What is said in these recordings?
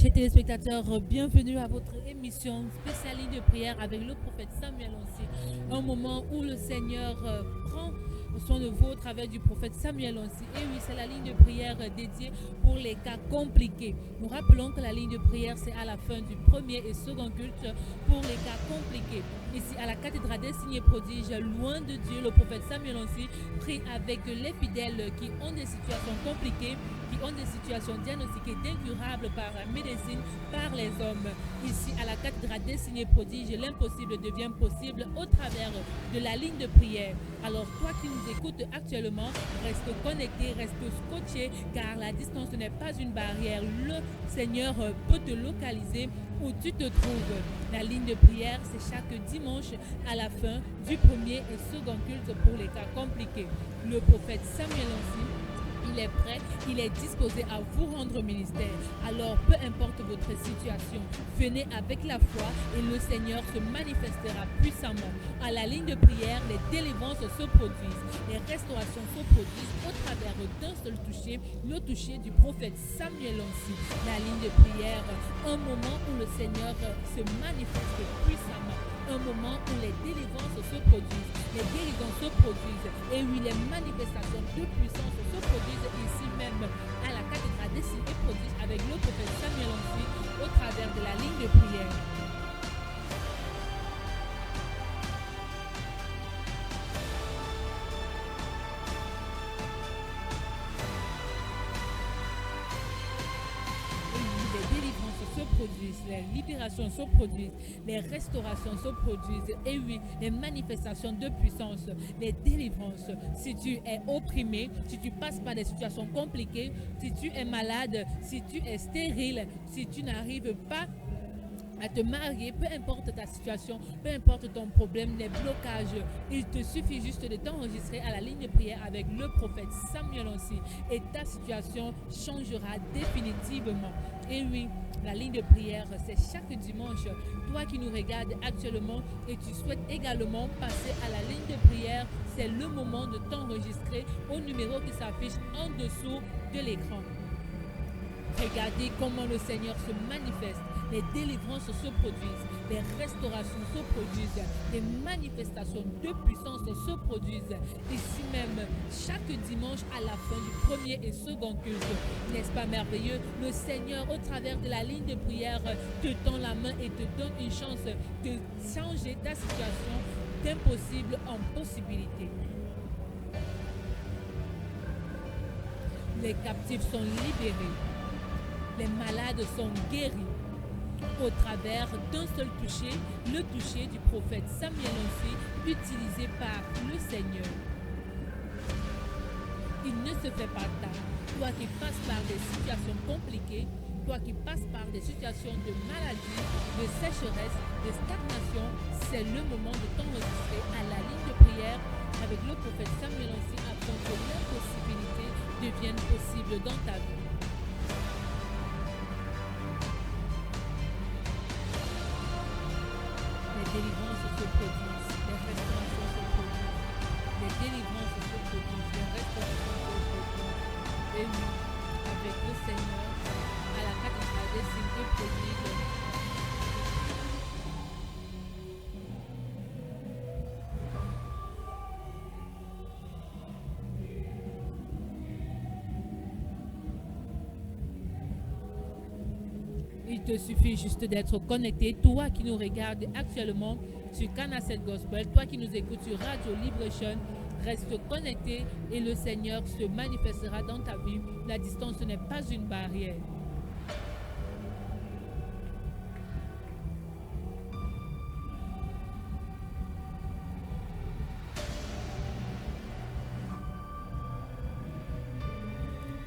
Chers téléspectateurs, bienvenue à votre émission spéciale ligne de prière avec le prophète Samuel Onsi. Un moment où le Seigneur prend soin de vous au travers du prophète Samuel Onsi. Et oui, c'est la ligne de prière dédiée pour les cas compliqués. Nous rappelons que la ligne de prière, c'est à la fin du premier et second culte pour les cas compliqués. Ici, à la cathédrale des signes et prodiges, loin de Dieu, le prophète Samuel Onsi prie avec les fidèles qui ont des situations compliquées, qui ont des situations diagnostiquées d'incurables par la médecine, par les hommes. Ici, à la cathédrale des signes et prodiges, l'impossible devient possible au travers de la ligne de prière. Alors, toi qui nous écoutes actuellement, reste connecté, reste scotché, car la distance n'est pas une barrière. Le Seigneur peut te localiser où tu te trouves. La ligne de prière, c'est chaque dimanche à la fin du premier et second culte pour les cas compliqués. Le prophète Samuel Onsi, il est prêt, il est disposé à vous rendre ministère. Alors, peu importe votre situation, venez avec la foi et le Seigneur se manifestera puissamment. À la ligne de prière, les délivrances se produisent, les restaurations se produisent au travers d'un seul toucher, le toucher du prophète Samuel Onsi. La ligne de prière, un moment où le Seigneur se manifeste puissamment. Un moment où les délivrances se produisent, les guérisons se produisent, et oui, les manifestations de puissance se produisent ici même à la cathédrale des signes et prodiges avec le prophète Samuel Onsi au travers de la ligne de prière. Les délivrances se produisent, les libérations se produisent, les restaurations se produisent, et oui, les manifestations de puissance, les délivrances. Si tu es opprimé, si tu passes par des situations compliquées, si tu es malade, si tu es stérile, si tu n'arrives pas à te marier, peu importe ta situation, peu importe ton problème, les blocages, il te suffit juste de t'enregistrer à la ligne de prière avec le prophète Samuel Onsi et ta situation changera définitivement. Et oui, la ligne de prière, c'est chaque dimanche. Toi qui nous regardes actuellement et tu souhaites également passer à la ligne de prière, c'est le moment de t'enregistrer au numéro qui s'affiche en dessous de l'écran. Regardez comment le Seigneur se manifeste. Les délivrances se produisent, les restaurations se produisent, les manifestations de puissance se produisent. Ici même, chaque dimanche à la fin du premier et second culte. N'est-ce pas merveilleux? Le Seigneur, au travers de la ligne de prière, te tend la main et te donne une chance de changer ta situation d'impossible en possibilité. Les captifs sont libérés. Les malades sont guéris au travers d'un seul toucher, le toucher du prophète Samuel Onsi, utilisé par le Seigneur. Il ne se fait pas tard. Toi qui passes par des situations compliquées, toi qui passes par des situations de maladie, de sécheresse, de stagnation, c'est le moment de t'enregistrer à la ligne de prière avec le prophète Samuel Onsi afin que l'impossibilité devienne possible dans ta vie. Les délivrances se produisent, les restaurations se produisent, les délivrances se produisent, les restaurations se produisent. Et oui, avec le Seigneur, à la cathédrale des signes et prodiges, il te suffit juste d'être connecté. Toi qui nous regardes actuellement sur Canal 7 Gospel, toi qui nous écoutes sur Radio Liberation, reste connecté et le Seigneur se manifestera dans ta vie. La distance n'est pas une barrière.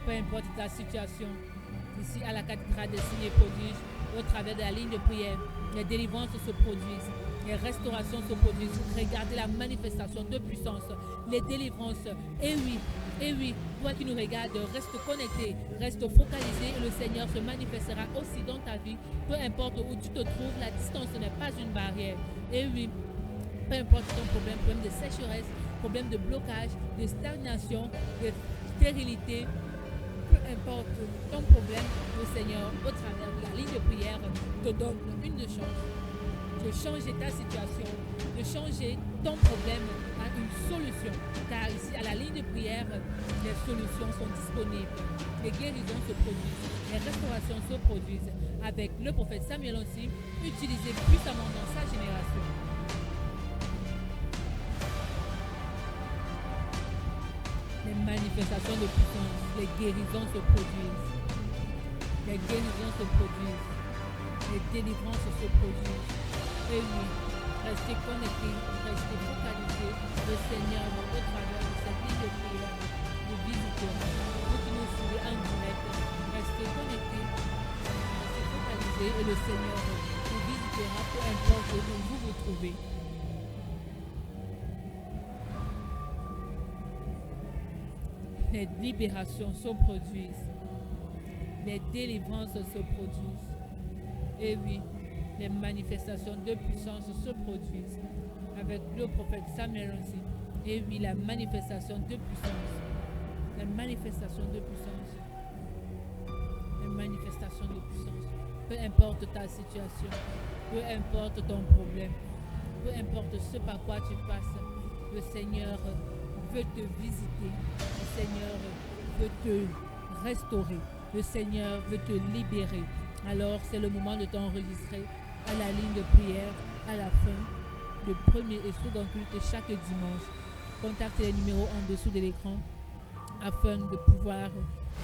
Peu importe ta situation, ici à la cathédrale des signes et prodiges, au travers de la ligne de prière, les délivrances se produisent, les restaurations se produisent. Regardez la manifestation de puissance, les délivrances. Et oui, toi qui nous regardes, reste connecté, reste focalisé et le Seigneur se manifestera aussi dans ta vie. Peu importe où tu te trouves, la distance n'est pas une barrière. Et oui, peu importe ton problème de sécheresse, problème de blocage, de stagnation, de stérilité, peu importe ton problème, le Seigneur, au travers de la ligne de prière, te donne une chance de changer ta situation, de changer ton problème à une solution. Car ici, à la ligne de prière, les solutions sont disponibles. Les guérisons se produisent, les restaurations se produisent. Avec le prophète Samuel aussi, utilisé puissamment dans sa génération. Les manifestations de puissance, les guérisons se produisent. Les guérisons se produisent. Les délivrances se produisent. Et oui, restez connectés, restez focalisés. Le Seigneur, au travers de cette ligne de prière, vous visitera. Vous qui nous suivez en direct, restez connectés, restez focalisés et le Seigneur vous visitera, peu importe où vous vous trouvez. Les libérations se produisent. Les délivrances se produisent. Et oui, les manifestations de puissance se produisent. Avec le prophète Samuel aussi. Et oui, la manifestation de puissance. La manifestation de puissance. La manifestation de puissance. Peu importe ta situation. Peu importe ton problème. Peu importe ce par quoi tu passes. Le Seigneur veut te visiter. Le Seigneur veut te restaurer. Le Seigneur veut te libérer. Alors c'est le moment de t'enregistrer à la ligne de prière à la fin de premier et second culte chaque dimanche. Contactez les numéros en dessous de l'écran afin de pouvoir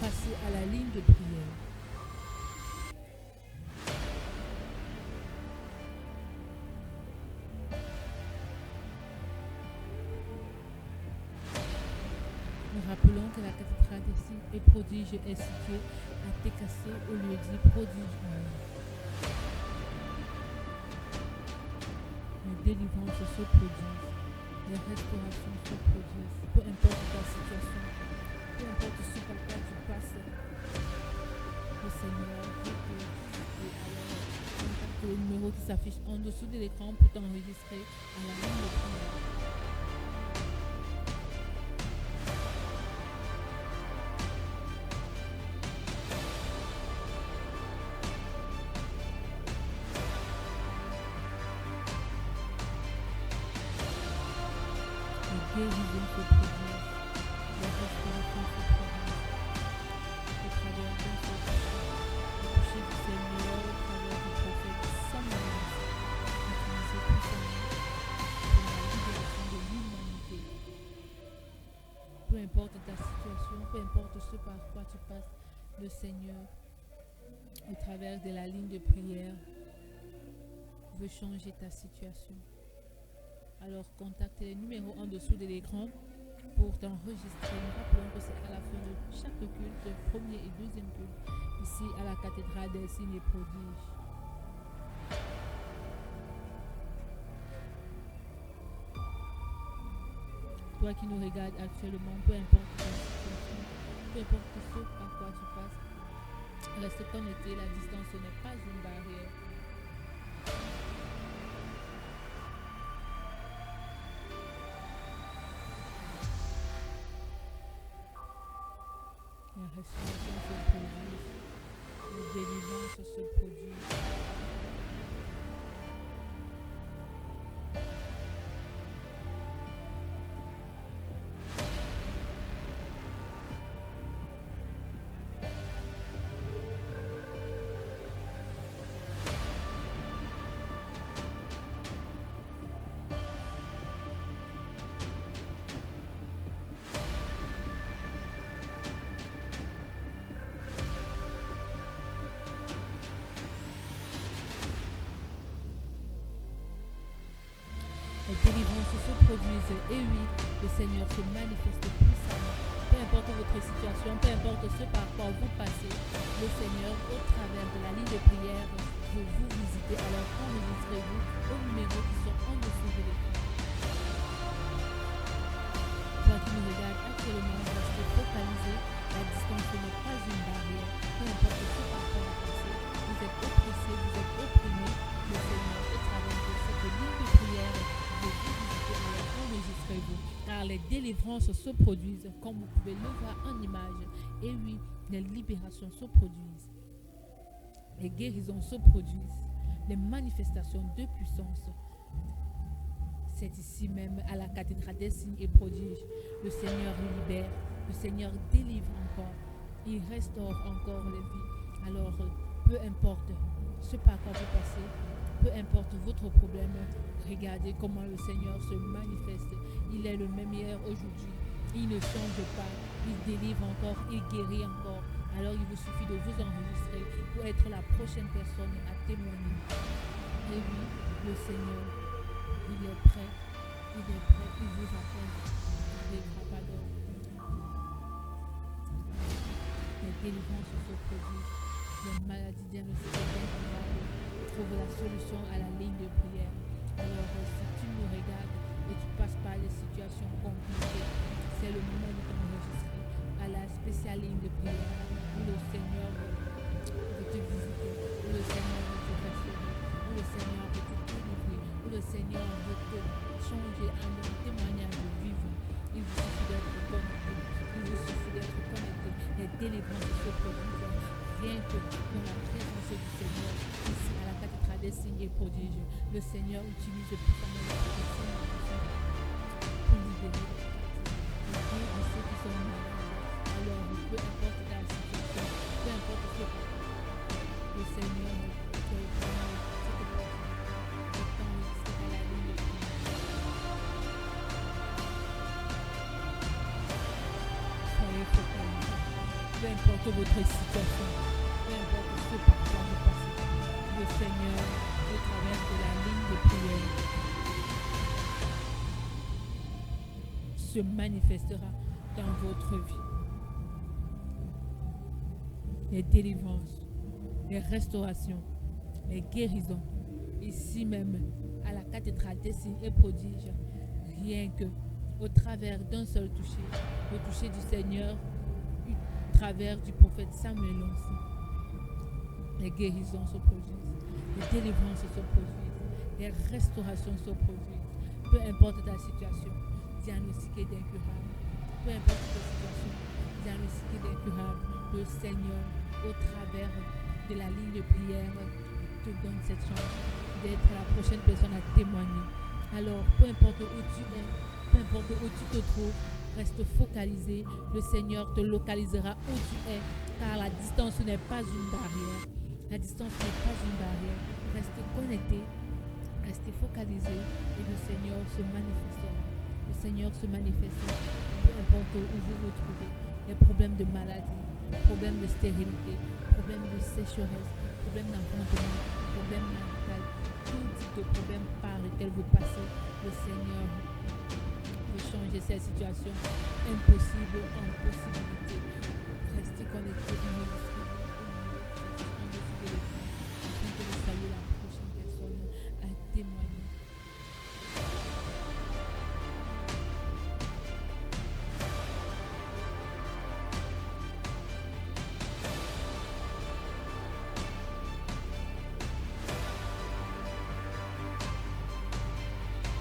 passer à la ligne de prière. Nous rappelons que la cathédrale d'ici et prodige est située à Técassé au lieu dit prodige. Les délivrances se produisent, les restaurations se produisent, peu importe ta situation, peu importe ce par quoi tu passes, le Seigneur veut te visiter. Alors, contacte le numéro qui s'affiche en dessous de l'écran pour t'enregistrer à la ligne de prière. Les guérisons se produisent, les restaurations se produisent, au travers d'un seul le coucher du Seigneur, au travers du prophète Samuel, utilisé puissamment pour la libération de l'humanité. Peu importe ta situation, peu importe ce par quoi tu passes, le Seigneur, au travers de la ligne de prière, veut changer ta situation. Alors contactez les numéros en dessous de l'écran pour t'enregistrer. Nous rappelons que c'est à la fin de chaque culte, premier et deuxième culte, ici à la cathédrale des signes et prodiges. Toi qui nous regardes actuellement, peu importe ta situation, peu importe ce par quoi tu passes, reste connecté, la distance n'est pas une barrière. La restauration se produit, les délivrances se produisent. Les délivrances se produisent et oui, le Seigneur se manifeste puissamment. Peu importe votre situation, peu importe ce par quoi vous passez, le Seigneur, au travers de la ligne de prière, veut vous visiter. Alors enregistrez-vous aux numéros qui sont en dessous de l'écran. Toi qui nous regardes actuellement, restez focalisé. La distance n'est pas une barrière. Peu importe ce par quoi vous passez, vous êtes oppressé, vous êtes opprimé. Le Seigneur, au travers de cette ligne de prière, veut vous visiter. Alors enregistrez-vous. Car les délivrances délivrances se produisent, comme vous pouvez le voir en image. Et oui, les libérations se produisent, les guérisons se produisent, les manifestations de puissance. C'est ici même à la cathédrale des signes et prodiges. Le Seigneur libère, le Seigneur délivre encore, il restaure encore les vies. Alors, peu importe ce par quoi vous passez, peu importe votre problème, regardez comment le Seigneur se manifeste. Il est le même hier, aujourd'hui. Il ne change pas. Il délivre encore, il guérit encore. Alors il vous suffit de vous enregistrer pour être la prochaine personne à témoigner. Et oui, le Seigneur, il est prêt. Il est prêt, il vous appelle. Les grappades. Les délivrances se produisent. Les maladies diagnostiquées d'incurables trouvent la solution à la ligne de prière. Alors, si tu nous regardes et tu passes par des situations compliquées, c'est le moment de t'enregistrer à la spéciale ligne de prière où le Seigneur veut te visiter, où le Seigneur veut te restaurer, où le Seigneur veut te délivrer, où le Seigneur veut te changer en un témoignage vivant. Il vous suffit d'être connecté, il vous suffit d'être connecté. Les délivrances se produisent rien que dans la présence du Seigneur, ici à la cathédrale des signes et prodiges. Le Seigneur utilise puissamment les signes pour libérer ceux qui sont malades. Alors, peu importe la situation, peu importe ce que le Seigneur te prend, le temps c'est à la ligne de prière. Soyez focalisés. Peu importe votre situation, peu importe ce par quoi vous passez, le Seigneur, au travers de la ligne de prière, se manifestera dans votre vie. Les délivrances, les restaurations, les guérisons, ici même à la cathédrale des signes et prodiges, rien que au travers d'un seul toucher, le toucher du Seigneur, au travers du prophète Samuel aussi. Les guérisons se produisent, les délivrances se produisent, les restaurations se produisent, peu importe ta situation diagnostiquée d'incurable, peu importe ta situation diagnostiquée d'incurable, le Seigneur, au travers de la ligne de prière, te donne cette chance d'être la prochaine personne à témoigner. Alors, peu importe où tu es, peu importe où tu te trouves, reste focalisé. Le Seigneur te localisera où tu es, car la distance n'est pas une barrière. La distance n'est pas une barrière. Reste connecté, reste focalisé et le Seigneur se manifestera. Le Seigneur se manifestera, peu importe où vous vous trouvez. Les problèmes de maladie, problèmes de stérilité, problèmes de sécheresse, problèmes d'enfantement, problèmes marital, tout type de problème par lequel vous passez, le Seigneur peut changer cette situation impossible en possibilité. Restez connectés, enregistrez-vous, afin que vous soyez la prochaine personne à témoigner.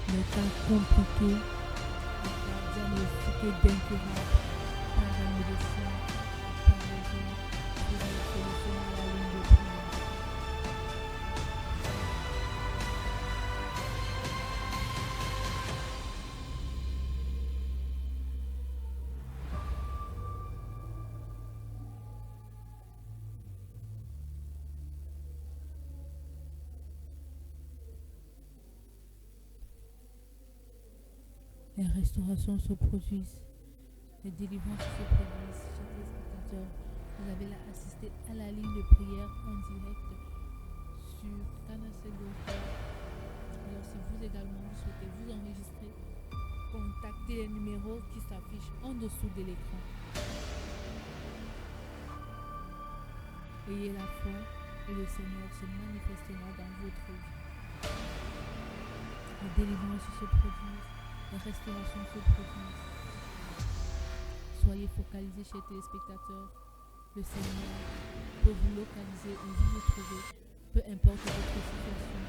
Le cas compliqué, le cas diagnostiqué d'incurable par un médecin, par exemple, pour une solution à la ligne de prière. Les restaurations se produisent, les délivrances se produisent. Chers téléspectateurs, vous avez là assisté à la ligne de prière en direct sur Canal Global. Alors si vous également vous souhaitez vous enregistrer, contactez les numéros qui s'affichent en dessous de l'écran. Ayez la foi et le Seigneur se manifestera dans votre vie. Les délivrances se produisent. Les restaurations se produisent. Soyez focalisés, chers téléspectateurs. Le Seigneur peut vous localiser où vous vous trouvez, peu importe votre situation.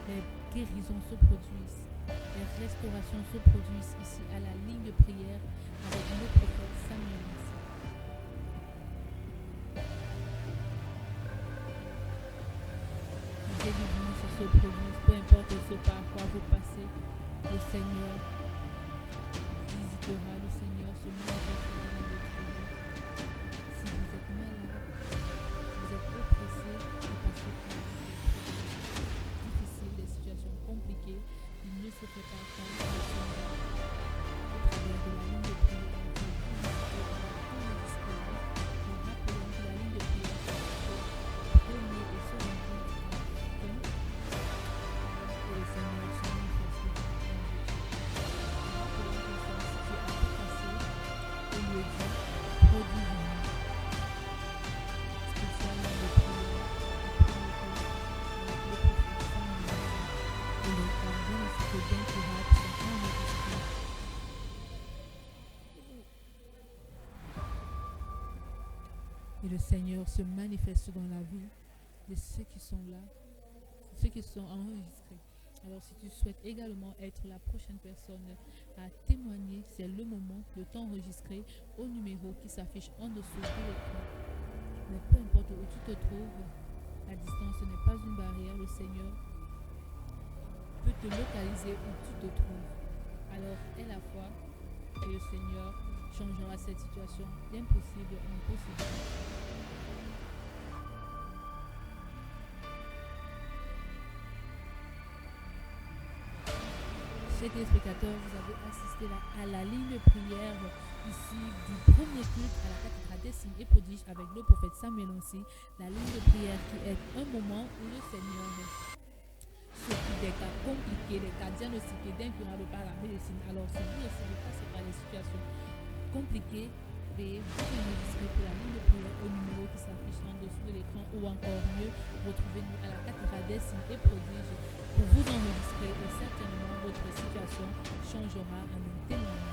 les guérisons se produisent, les restaurations se produisent ici à la ligne de prière avec le prophète Samuel Lancé. Les délivrances se produisent, peu importe ce par quoi vous passez, le Seigneur visitera, le Seigneur se manifestera dans votre vie. Si vous êtes malade, vous êtes oppressé, vous passez par des situations difficiles, des situations compliquées, il ne se fait pas attendre le Seigneur au travers de la ligne de prière. Vous visitez disponible. Nous rappelons que la ligne de prière se premier et se rencontre à la fin et le Seigneur se manifeste dans votre vie. Rappelons que nous sommes situés à Pécassé au lieu dit Produit spécialement de prière avec le prophète Samuel et les gardiens de ce d'incurable sont enregistrés. Et le Seigneur se manifeste dans la vie de ceux qui sont là, ceux qui sont enregistrés. Alors si tu souhaites également être la prochaine personne à témoigner, c'est le moment de t'enregistrer au numéro qui s'affiche en dessous de l'écran. Mais peu importe où tu te trouves, la distance n'est pas une barrière. Le Seigneur peut te localiser où tu te trouves. Alors aie la foi et le Seigneur changera cette situation d'impossible en possible. Chers téléspectateurs, vous avez assisté à la ligne de prière ici du premier culte à la cathédrale des signes et prodiges avec le prophète Samuel Lancé. La ligne de prière qui est un moment où le Seigneur s'occupe des cas compliqués, des cas diagnostiqués d'incurables par la médecine. Alors si vous aussi vous passez par des situations compliquées, veuillez vous enregistrer pour la ligne de prière au numéro qui s'affiche en dessous de l'écran ou encore mieux, retrouvez-nous à la cathédrale des signes et prodiges pour vous enregistrer et certainement votre situation changera en un témoignage.